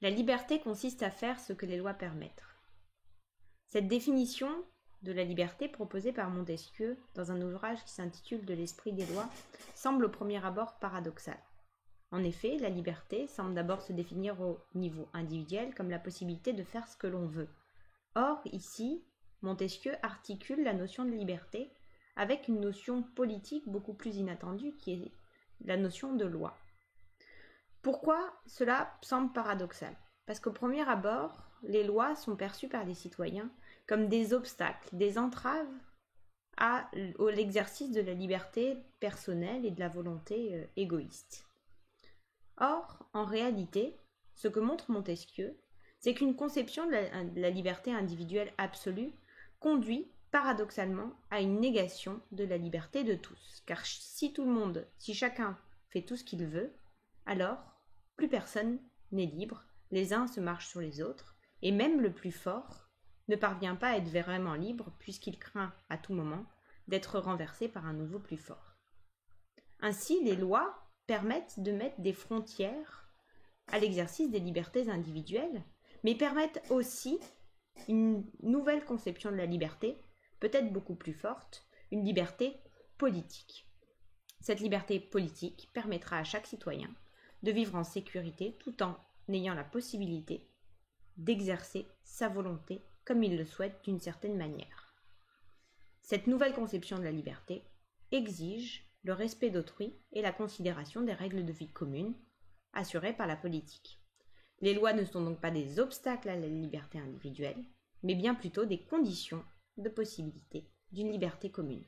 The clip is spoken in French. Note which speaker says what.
Speaker 1: La liberté consiste à faire ce que les lois permettent. Cette définition de la liberté proposée par Montesquieu dans un ouvrage qui s'intitule De l'esprit des lois semble au premier abord paradoxale. En effet, la liberté semble d'abord se définir au niveau individuel comme la possibilité de faire ce que l'on veut. Or, ici, Montesquieu articule la notion de liberté avec une notion politique beaucoup plus inattendue qui est la notion de loi. Pourquoi cela semble paradoxal? Parce qu'au premier abord, les lois sont perçues par les citoyens comme des obstacles, des entraves à l'exercice de la liberté personnelle et de la volonté égoïste. Or, en réalité, ce que montre Montesquieu, c'est qu'une conception de la liberté individuelle absolue conduit paradoxalement à une négation de la liberté de tous. Car si chacun fait tout ce qu'il veut, alors plus personne n'est libre, les uns se marchent sur les autres, et même le plus fort ne parvient pas à être vraiment libre puisqu'il craint à tout moment d'être renversé par un nouveau plus fort. Ainsi, les lois permettent de mettre des frontières à l'exercice des libertés individuelles, mais permettent aussi une nouvelle conception de la liberté, peut-être beaucoup plus forte, une liberté politique. Cette liberté politique permettra à chaque citoyen de vivre en sécurité tout en ayant la possibilité d'exercer sa volonté comme il le souhaite d'une certaine manière. Cette nouvelle conception de la liberté exige le respect d'autrui et la considération des règles de vie communes assurées par la politique. Les lois ne sont donc pas des obstacles à la liberté individuelle, mais bien plutôt des conditions de possibilité d'une liberté commune.